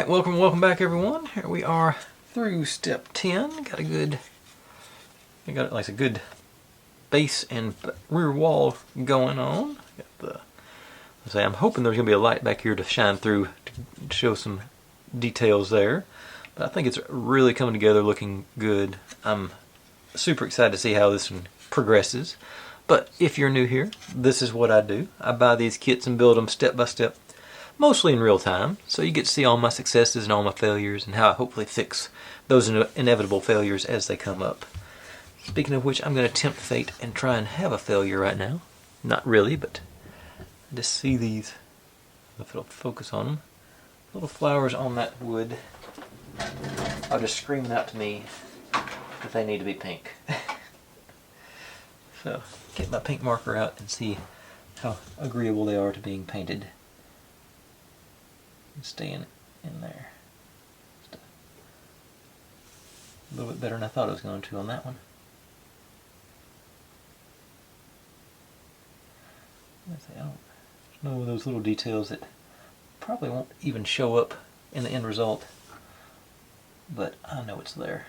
Alright, welcome back everyone. Here we are through step 10. Got like a good base and rear wall going on. I'm hoping there's going to be a light back here to shine through to show some details there. But I think it's really coming together, looking good. I'm super excited to see how this one progresses. But if you're new here, this is what I do. I buy these kits and build them step by step, mostly in real time, so you get to see all my successes and all my failures and how I hopefully fix those inevitable failures as they come up. Speaking of which, I'm going to tempt fate and try and have a failure right now. Not really, but I just see these, if it'll focus on them, little flowers on that wood are just screaming out to me that they need to be pink. So, get my pink marker out and see how agreeable they are to being painted. Staying in there. A little bit better than I thought it was going to on that one. There's no of those little details that probably won't even show up in the end result, but I know it's there.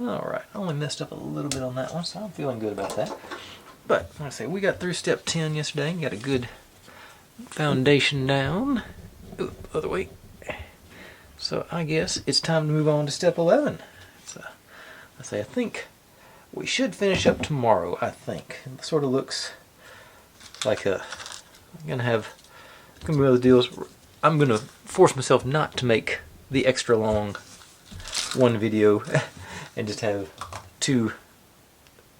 Alright, I only messed up a little bit on that one, so I'm feeling good about that. But, like I say, we got through step 10 yesterday, got a good foundation down. Ooh, other way. So I guess it's time to move on to step 11. So I think we should finish up tomorrow, I think. It sort of looks like I'm gonna be one of those deals where I'm gonna force myself not to make the extra long one video and just have two.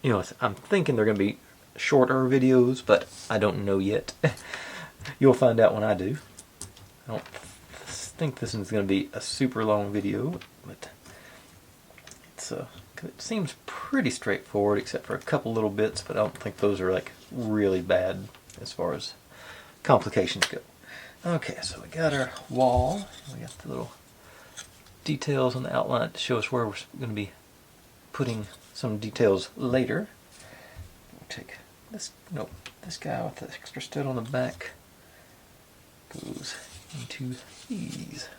I'm thinking they're gonna be shorter videos, but I don't know yet. You'll find out when I do. I don't think this is going to be a super long video, but it seems pretty straightforward except for a couple little bits, but I don't think those are like really bad as far as complications go. Okay, so we got our wall. We got the little details on the outline to show us where we're going to be putting some details later. We'll take this guy with the extra stud on the back. Goes into these.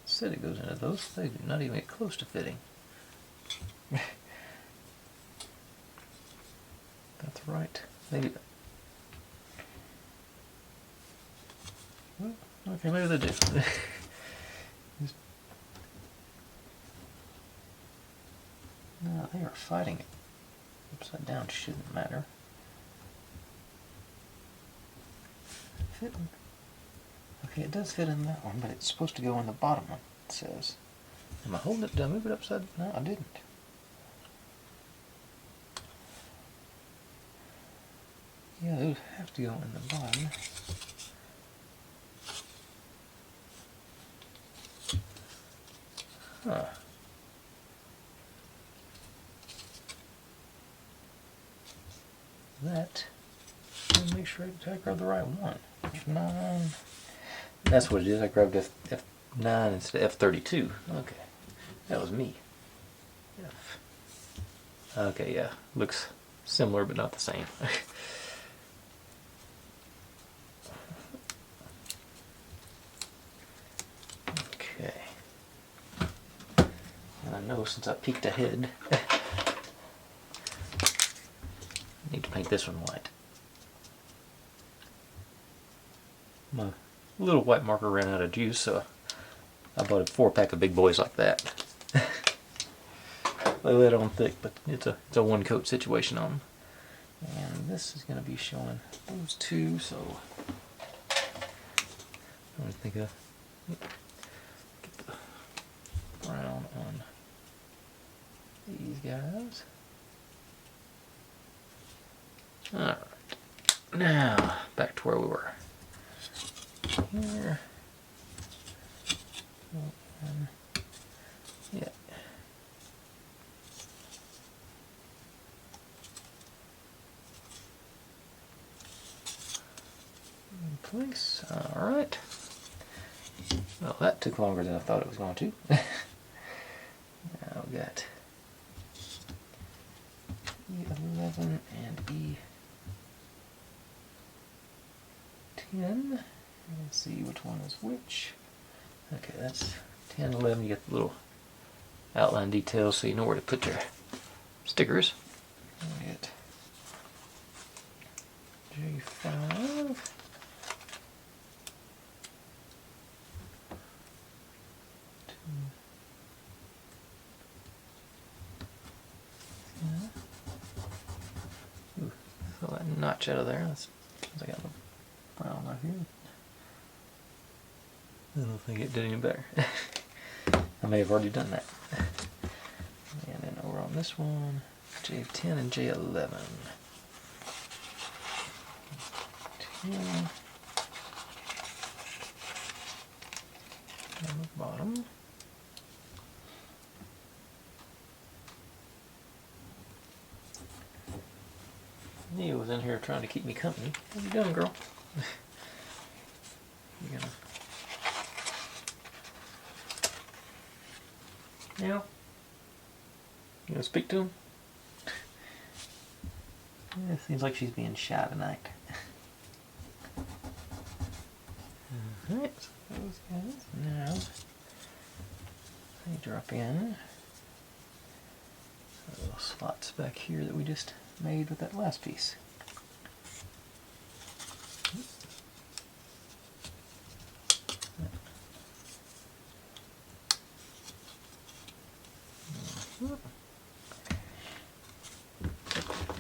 Said it goes into those. They do not even get close to fitting. That's right. Maybe. Well, okay, maybe they do. No, they are fighting it. Upside down shouldn't matter. Fitting. Okay, it does fit in that one, but it's supposed to go in the bottom one, it says. Am I holding it? Did I move it upside? No, I didn't. Yeah, those have to go in the bottom. Huh. That. Make sure I grab the right one. F9. That's what it is. I grabbed F9 instead of F32. Okay. That was me. F. Okay, yeah. Looks similar but not the same. Okay. And I know since I peeked ahead, I need to paint this one white. My little white marker ran out of juice, so I bought a 4-pack of big boys like that. They let on thick, but it's a one coat situation on them. And this is going to be showing those two, so I'm going to think of get the brown on these guys. Alright, now back to where we were. Here. Yeah. In place. Alright. Well, that took longer than I thought it was going to. Now we got E11 and E10. 10. Let's see which one is which. Okay, that's 10, 11. You get the little outline details so you know where to put your stickers. We get J5. Ooh, fill that notch out of there. That's, I got a brown right here. I don't think it did any better. I may have already done that. And then over on this one, J10 and J11. 10 on the bottom. Nia was in here trying to keep me company. What are you doing, girl? You gonna... Now? You gonna speak to him? Yeah, it seems like she's being shy tonight. Alright, so those guys. Now, they drop in. Little slots back here that we just made with that last piece.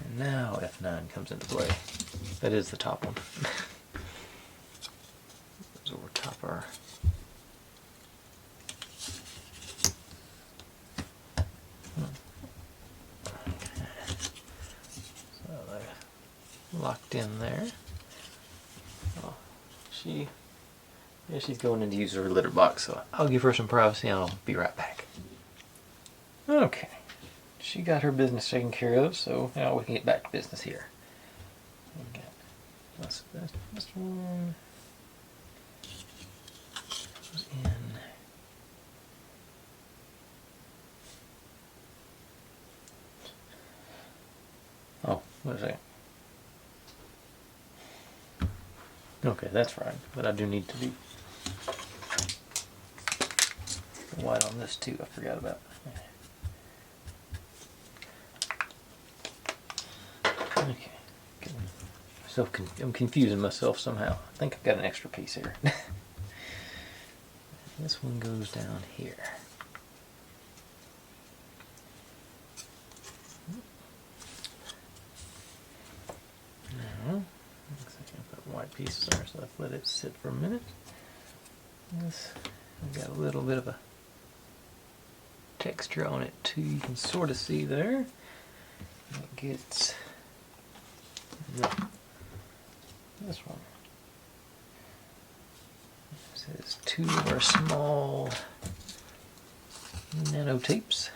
And now F9 comes into play. That is the top one. So we'll top our locked in there. Oh, she's going in to use her litter box, so I'll give her some privacy and I'll be right back. Okay, she got her business taken care of, so now we can get back to business here. Okay, this one goes in. Oh, what is that? Okay, that's fine, but I do need to be white on this too. I forgot about. Okay, I'm confusing myself somehow. I think I've got an extra piece here. This one goes down here. Now, looks like I've got white pieces there, so let's let it sit for a minute. This, I've got a little bit of a texture on it too. You can sort of see there. It gets this one. This is 2 of our small nano tapes.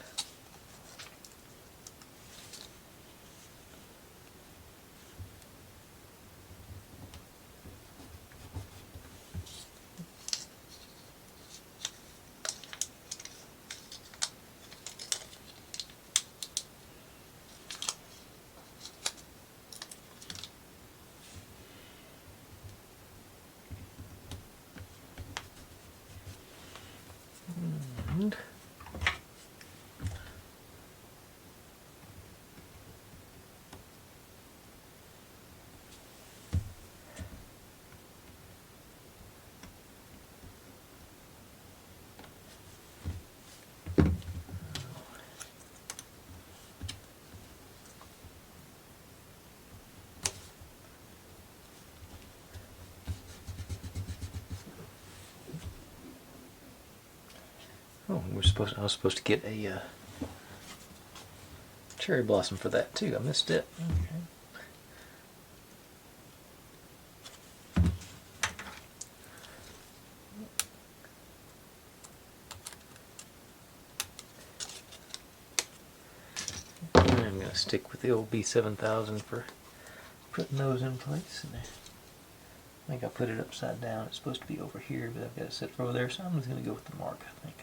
And oh, I was supposed to get a cherry blossom for that too. I missed it. Okay. I'm going to stick with the old B7000 for putting those in place. And I think I put it upside down. It's supposed to be over here, but I've got it set over there, so I'm just going to go with the mark, I think.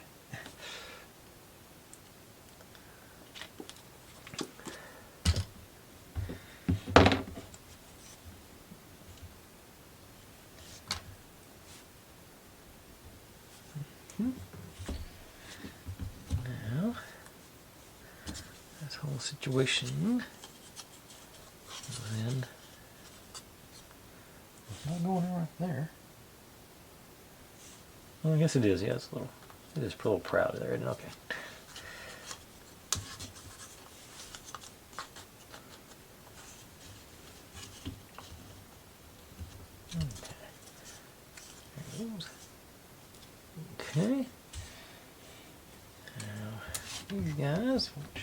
whole situation. And it's not going right there. Well, I guess it is. Yeah, it's a little. It is a little proud there, isn't it? Okay. Okay. Now, these guys, which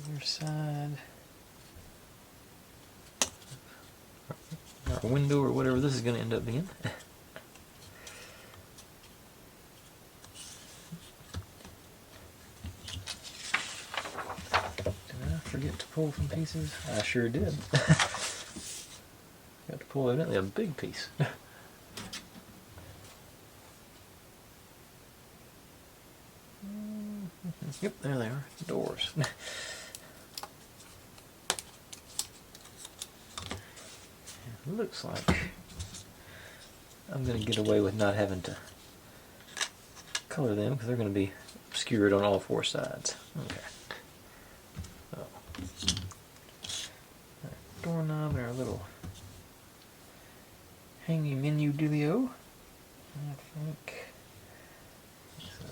other side, our window or whatever this is going to end up being. Did I forget to pull some pieces? I sure did. Got to pull evidently a big piece. Yep, there they are, doors. It looks like I'm going to get away with not having to color them because they're going to be obscured on all four sides. Okay. So, our doorknob and our little hanging menu dealio. I think so.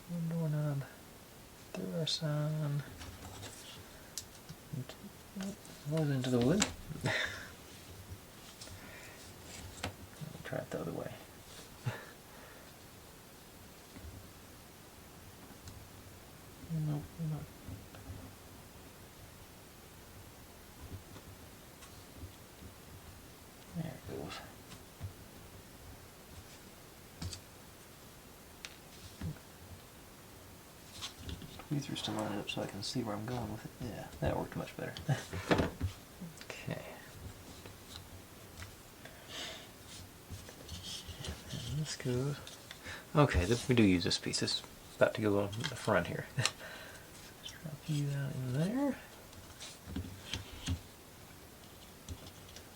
One doorknob through our sign. Was into the wood. Try it the other way. Nope, not. There it goes. Tweezers to line it up so I can see where I'm going with it. Yeah, that worked much better. Okay. And this goes. Okay, we do use this piece. This is about to go on the front here. Let's drop you out in there.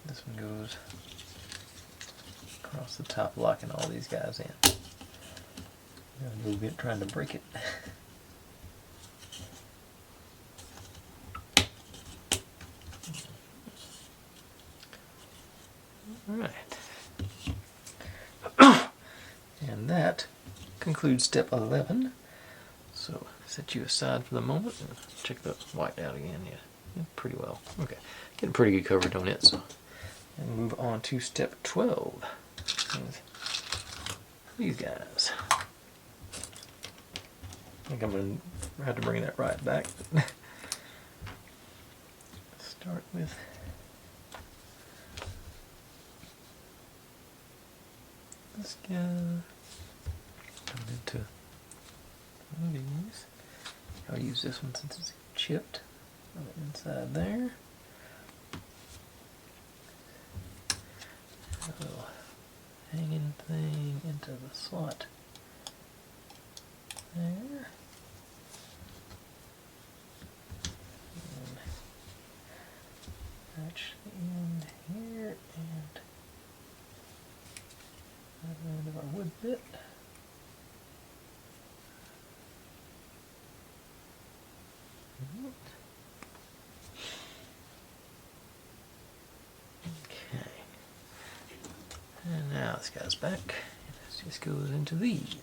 This one goes across the top, locking all these guys in. Got a little bit trying to break it. Alright. And that concludes step 11. So set you aside for the moment and check the white out again. Yeah, pretty well. Okay, getting pretty good coverage on it. So, and move on to step 12. These guys. I think I'm going to have to bring that right back. Start with this guy. Turn into one of these. I'll use this one since it's chipped on the inside there. A little hanging thing into the slot there. And match the end here and the end of our wood bit. Okay. And now this guy's back. This just goes into these.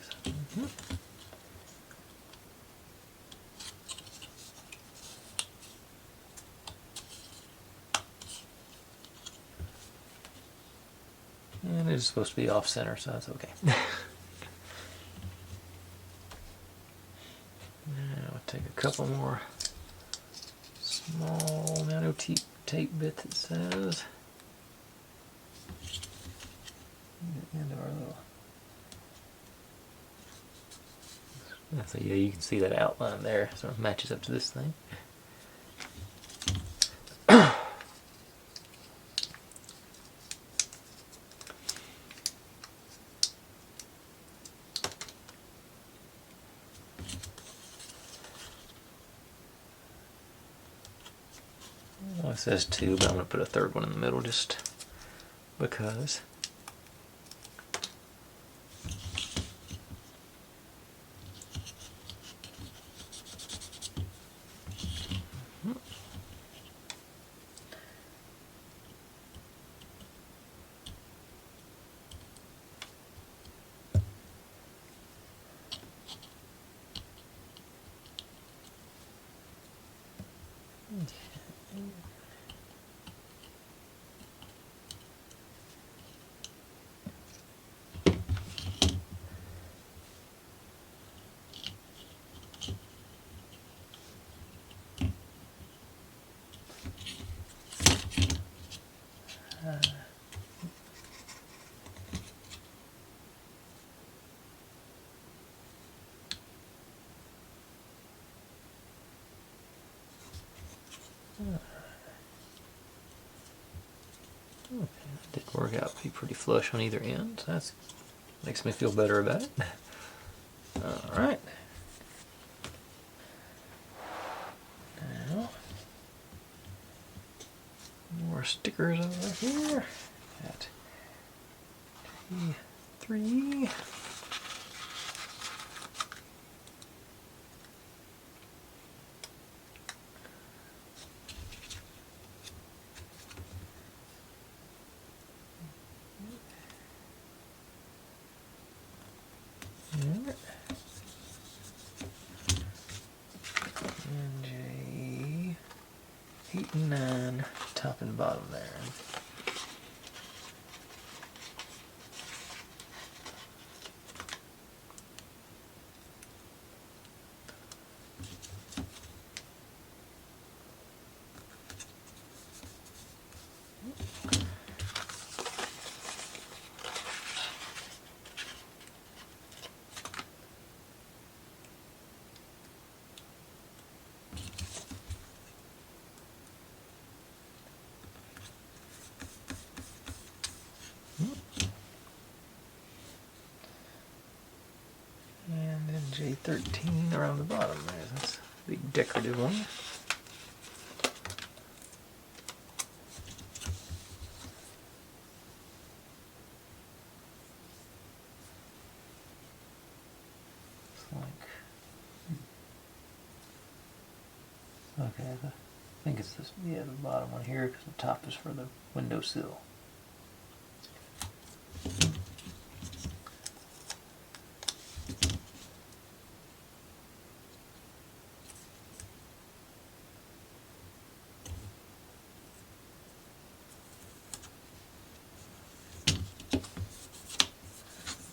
And it's supposed to be off center, so that's okay. Now I'll take a couple more small nano tape bits, it says. The end of our little. So yeah, you can see that outline there, so it matches up to this thing. Well, it says two, but I'm going to put a third one in the middle just because. Okay, that did work out to be pretty flush on either end. So that makes me feel better about it. All right. Now, more stickers over here. Got three. And J 8 and 9, top and bottom there. And then J13 around the bottom there. That's a big decorative one. Okay, I think it's this, yeah, the bottom one here, because the top is for the windowsill.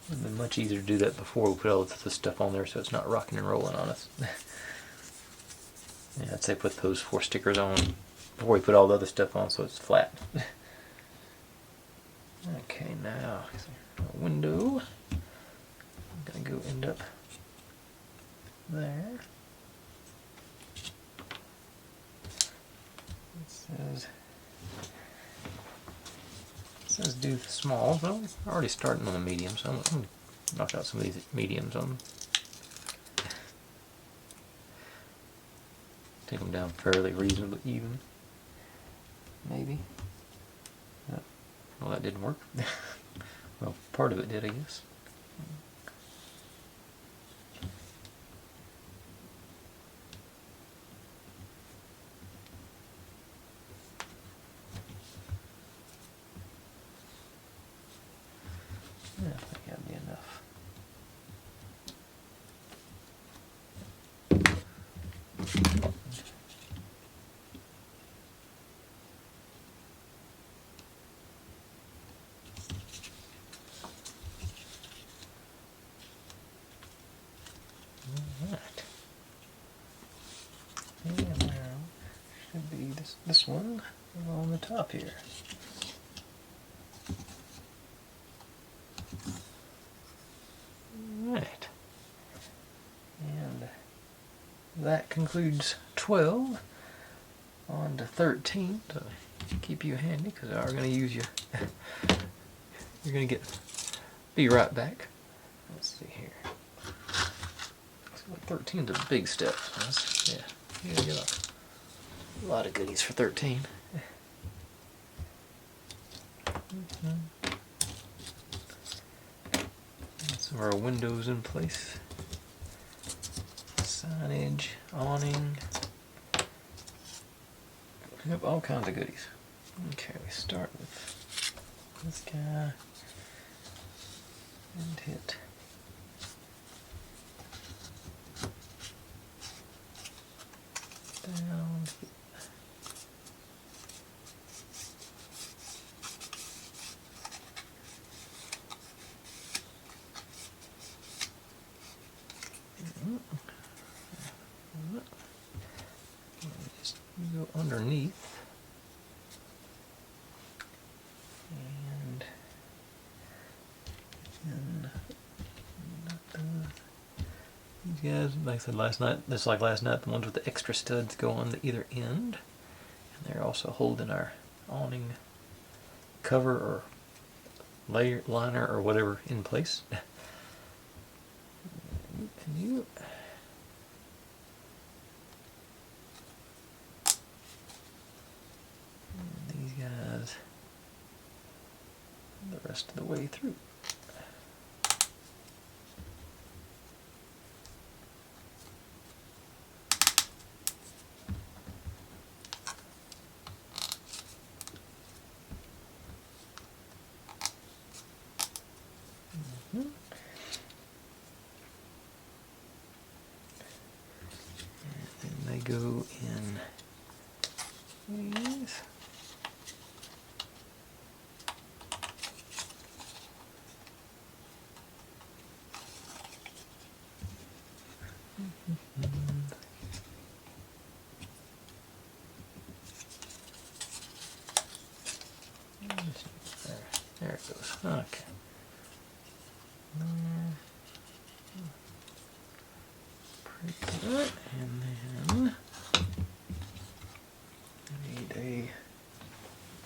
It would have been much easier to do that before we put all the stuff on there so it's not rocking and rolling on us. Yeah, I'd say put those 4 stickers on before we put all the other stuff on so it's flat. Okay, now a window. I'm gonna go end up there. It says do the small, but I'm already starting on the medium, so I'm gonna knock out some of these mediums on them. Take them down fairly reasonably even. Maybe. Well, that didn't work. Well, part of it did, I guess. Yeah, I think that'd be enough. Alright. And now should be this one on the top here. Alright. And that concludes 12. On to 13 to keep you handy, because I are going to use you. You're going to be right back. Let's see here. So 13 is a big step. Yeah, you're going to get a lot of goodies for 13. Some of our windows in place. Signage, awning. We have all kinds of goodies. Okay, we start with this guy and hit down underneath. And these guys, like I said last night, just like last night, the ones with the extra studs go on the either end. And they're also holding our awning cover or layer liner or whatever in place. Can you? These guys the rest of the way through. And they go in these. There it goes. Okay. Pretty good. And then I need a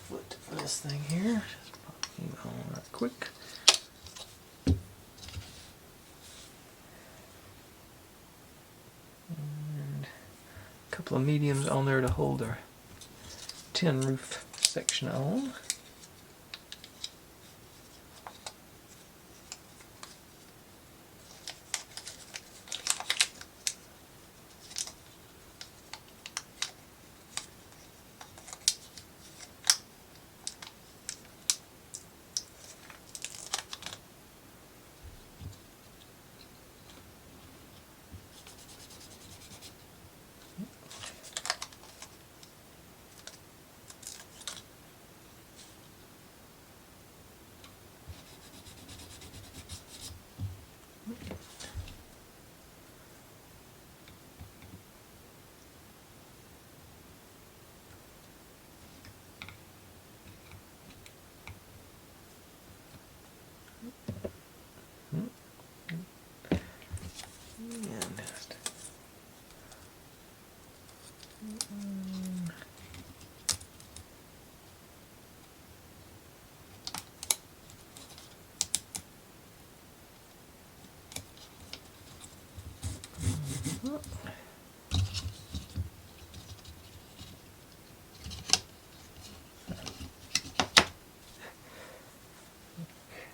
foot for this thing here. Just pop these on right quick. And a couple of mediums on there to hold our tin roof section on.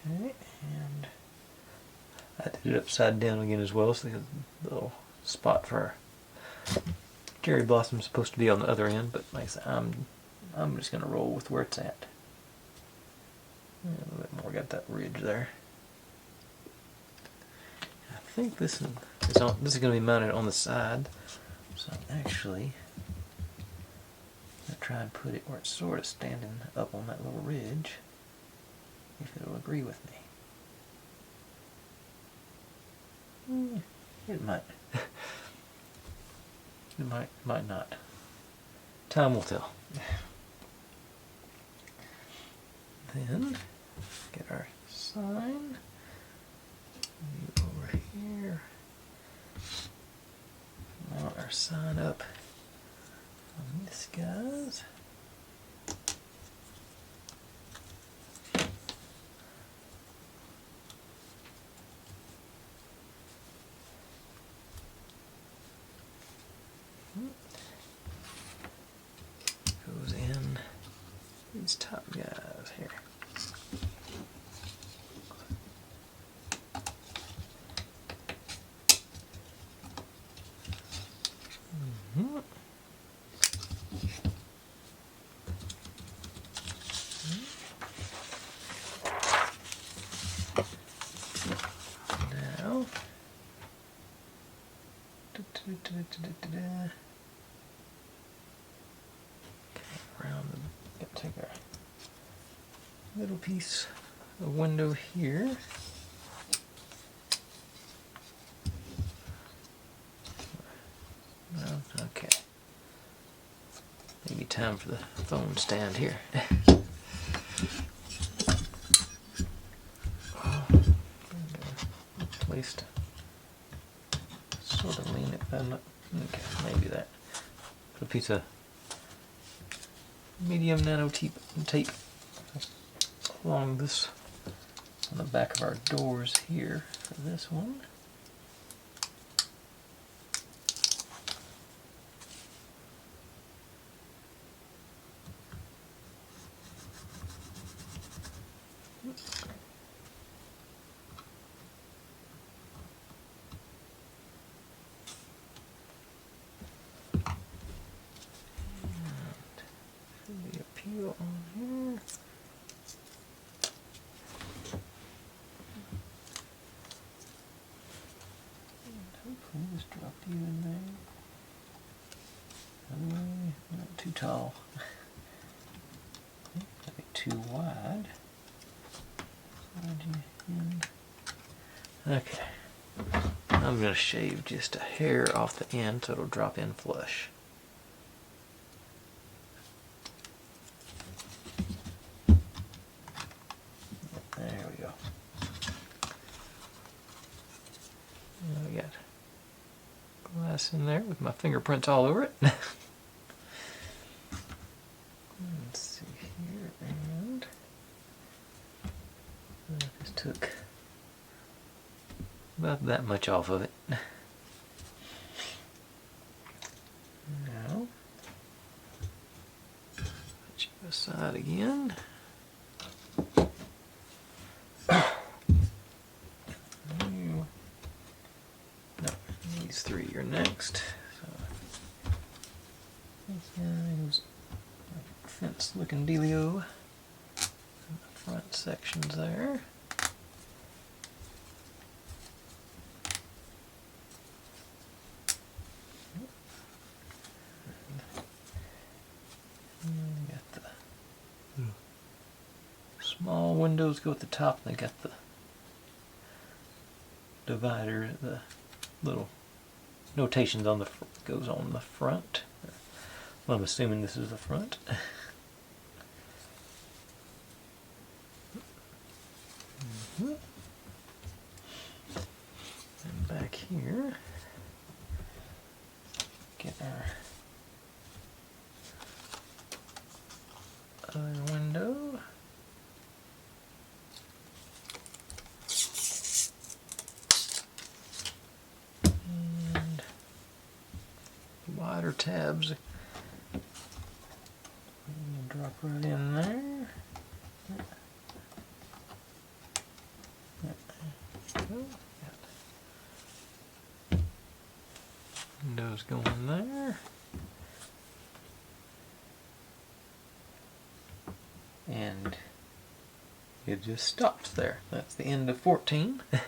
Okay, and I did it upside down again as well, so the little spot for cherry blossom is supposed to be on the other end, but like I said, I'm just gonna roll with where it's at. A little bit more, got that ridge there. I think this is going to be mounted on the side, so I'm actually going to try and put it where it's sort of standing up on that little ridge, if it'll agree with me. It might. It might not. Time will tell. Then get our sign. Move over here. Mount our sign up on this guys. Goes in these top guys here. Now, around the, take our little piece of window here. Okay. time for the phone stand here. Placed sort of lean it. Okay, maybe that. Put a piece of medium nano tape along this on the back of our doors here for this one. Should be a peel on here. Hopefully this dropped you in there. Not too tall. That'd be too wide. Okay. I'm going to shave just a hair off the end so it'll drop in flush. There we go. Now we got glass in there with my fingerprints all over it. Let's see here, and I just took about that much off of it. Now, put you aside again. These three are next. So, this guy's a fence-looking dealio. And the front sections there. And got the small windows go at the top, and they got the divider, the little notations on the goes on the front. Well, I'm assuming this is the front. And back here, get our other window. And wider tabs. Drop right in there. Windows going there. And it just stops there. That's the end of 14. So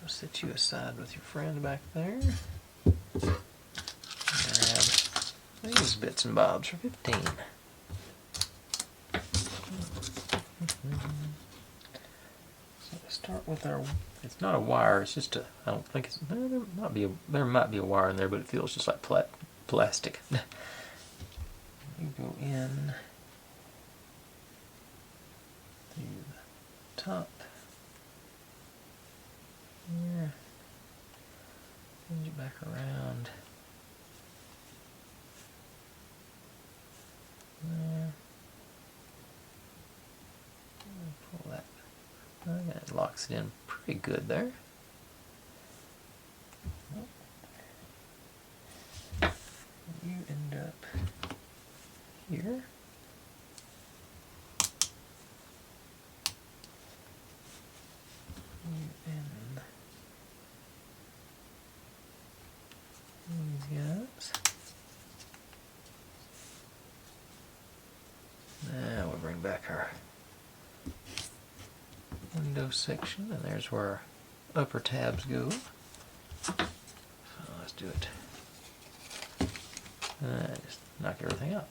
set you aside with your friend back there. Grab these bits and bobs for 15. So start with our, it's not a wire, it's just a, I don't think it's, there might be a wire in there, but it feels just like plastic. You go in to the top here, bring it back around there. Pull that. That locks it in pretty good there. You end up here. You end these guys. Now we'll bring back our window section, and there's where our upper tabs go. So let's do it. Just knock everything out.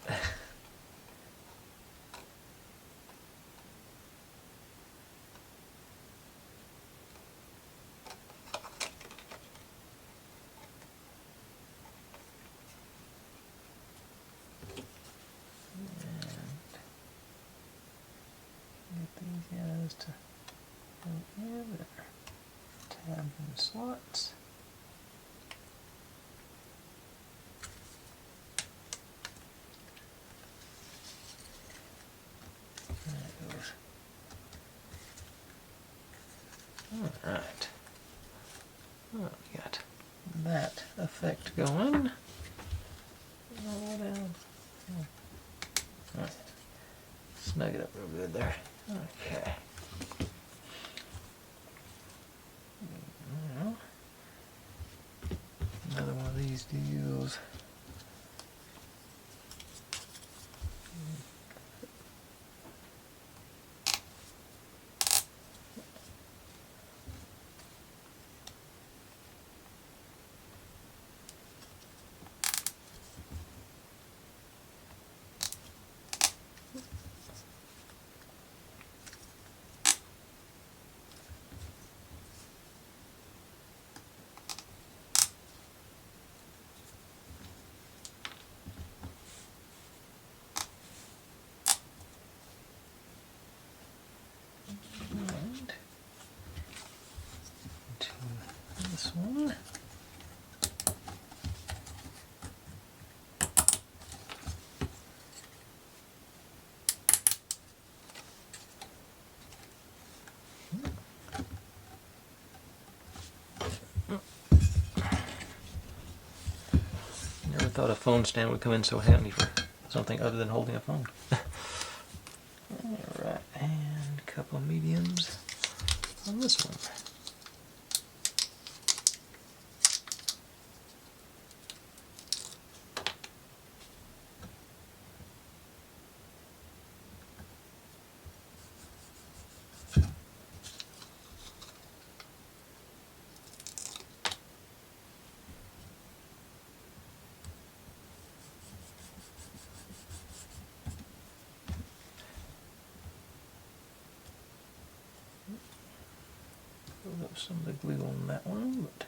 And slots. Alright. Oh, we got that effect going. All down. Alright. Snug it up real good there. Okay. Now, another one of these deals. To this one. Never thought a phone stand would come in so handy for something other than holding a phone. Alright, and a couple of mediums on this one. Pull up some of the glue on that one, but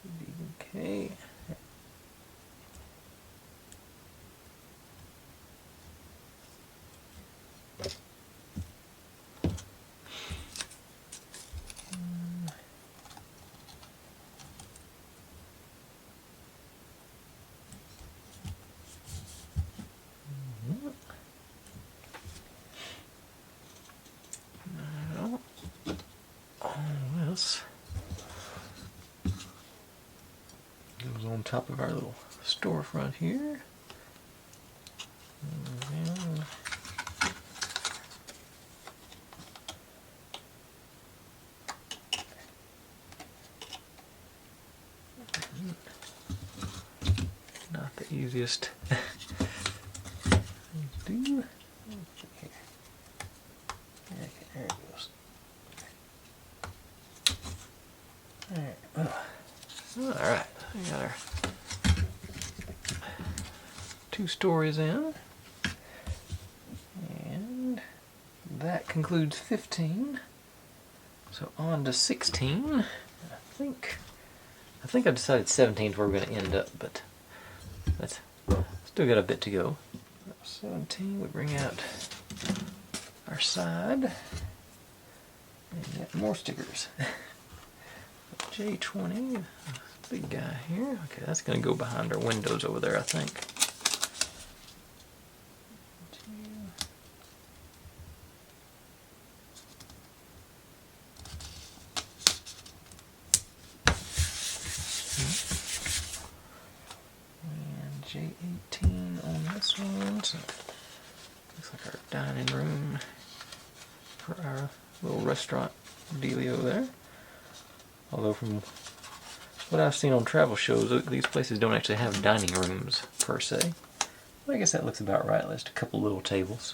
should be okay. This goes on top of our little storefront here. And not the easiest to do. Okay, there it goes. Alright, we got our 2 stories in, and that concludes 15. So on to 16. I think I decided 17 is where we're going to end up, but that's still got a bit to go. 17, we bring out our side, and get more stickers. J20, big guy here. Okay, that's going to go behind our windows over there, I think. And J18 on this one. So looks like our dining room for our little restaurant dealio there. Although from what I've seen on travel shows, these places don't actually have dining rooms per se. But I guess that looks about right, just a couple little tables.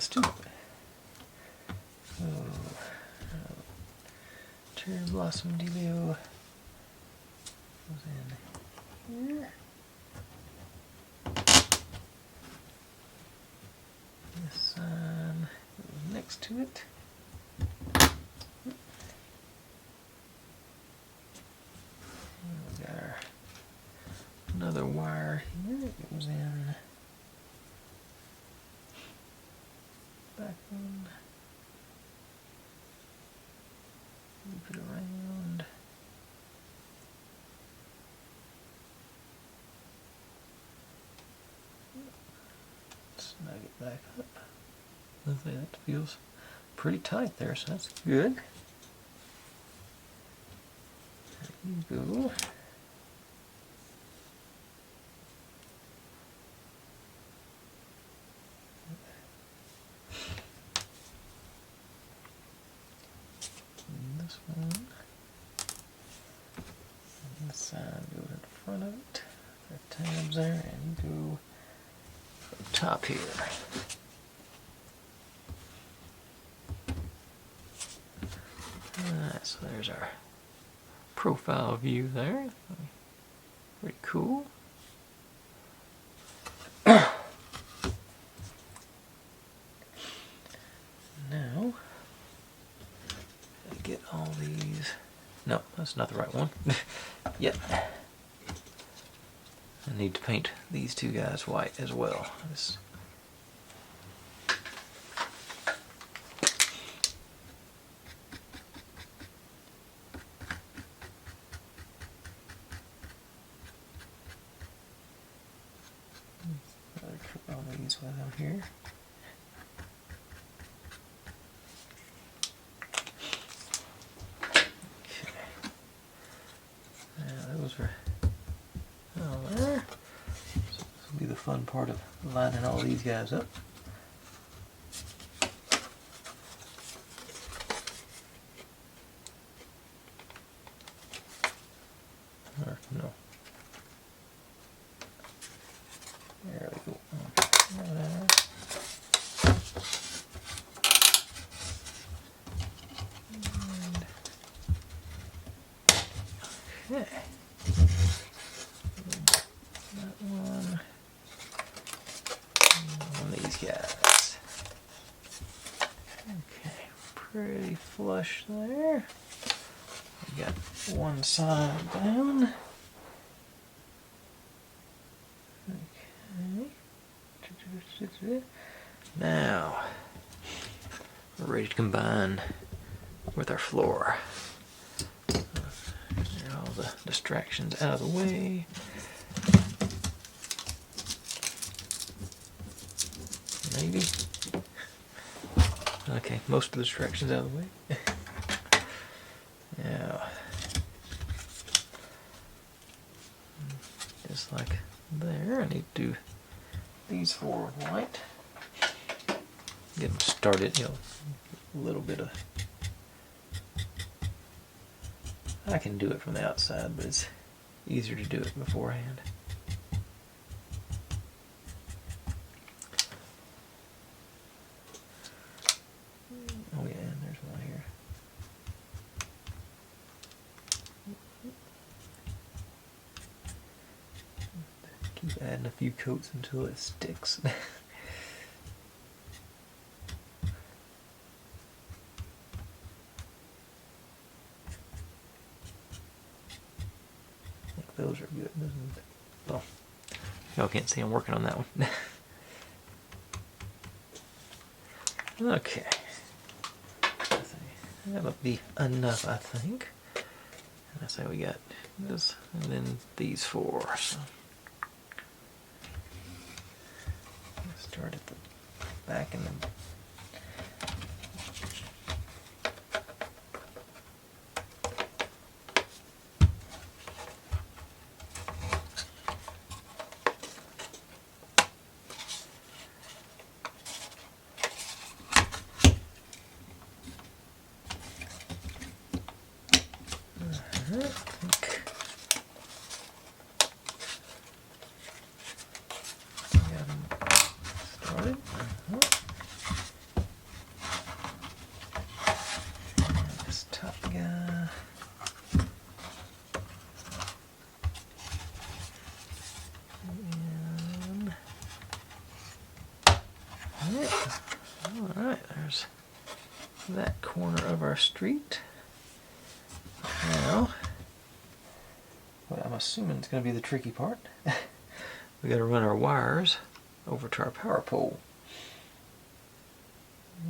Too. Cherry blossom dealio goes in here. this sign goes next to it. And we got our another wire here. It goes in back one. Loop it around. Snug it back up. Lovely, that feels pretty tight there, so that's good. There you go. And this one. And this side goes in front of it. There are tabs there, and you go up top here. Alright, so there's our profile view there. Pretty cool. Now, gotta get all these. No, that's not the right one. Yep. I need to paint these two guys white as well. All these while I'm here. Okay. Now those are all there. So this will be the fun part of lining all these guys up. Or no. There we go. Okay. That one. And these guys. Okay, pretty flush there. We got one side down. Okay. Now, we're ready to combine with our floor. Get all the distractions out of the way. Maybe. Okay, most of the distractions out of the way. Now, just like there, I need to do these four with white. Get them started, you know, a little bit of. I can do it from the outside, but it's easier to do it beforehand. Oh yeah, and there's one here. Keep adding a few coats until it sticks. Those are good. Well, y'all can't see I'm working on that one. Okay. That'll be enough, I think. And I say we got this, and then these four. So let's start at the back and then. This top guy. And Alright, there's that corner of our street. Now, what I'm assuming it's going to be the tricky part. We got to run our wires over to our power pole.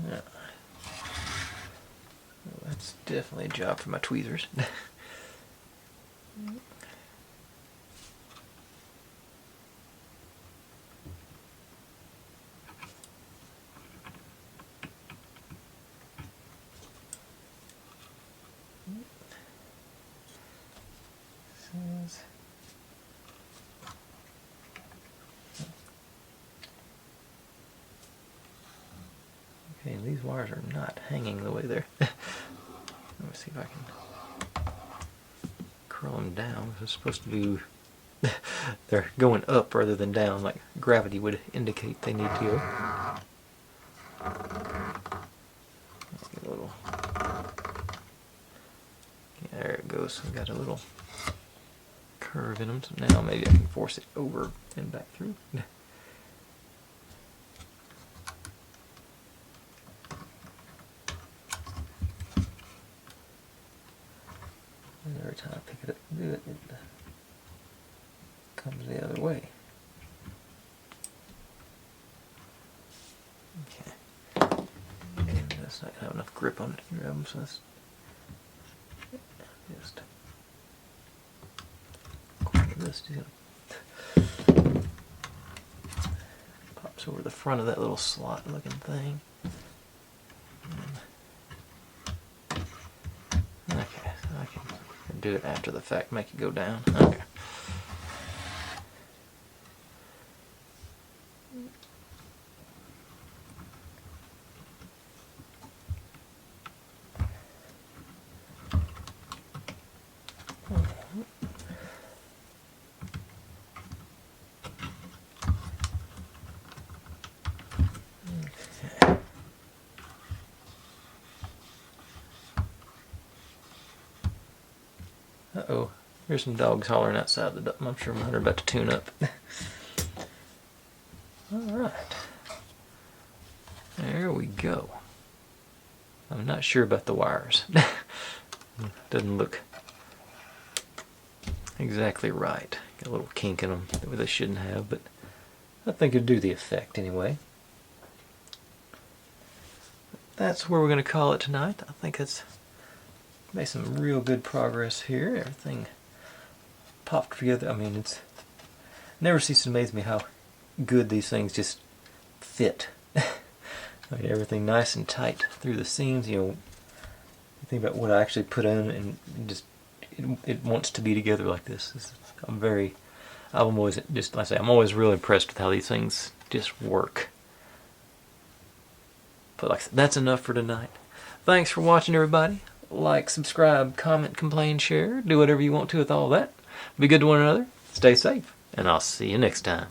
Yeah. Well, that's definitely a job for my tweezers. Okay, these wires are not hanging the way they're. Let me see if I can curl them down. It's supposed to do. They're going up rather than down, like gravity would indicate they need to go. Get a little. Yeah, there it goes. We got a little curve in them. So now maybe I can force it over and back through. And every time I pick it up and do it, it comes the other way. Okay. And that's not going to have enough grip on it to grab them, so that's just this pops over the front of that little slot looking thing. Okay, so I can do it after the fact, make it go down. Okay. Uh-oh, there's some dogs hollering outside the door. I'm sure mine are about to tune up. Alright. There we go. I'm not sure about the wires. Doesn't look exactly right. Got a little kink in them that they shouldn't have, but I think it'd do the effect anyway. That's where we're going to call it tonight. I think it's made some real good progress here. Everything popped together. I mean, it's never ceases to amaze me how good these things just fit. I mean, everything nice and tight through the seams. You know, you think about what I actually put in, and just it wants to be together like this. I'm always just like I say, I'm always real impressed with how these things just work. But like that's enough for tonight. Thanks for watching, everybody. Like, subscribe, comment, complain, share. Do whatever you want to with all that. Be good to one another. Stay safe. And I'll see you next time.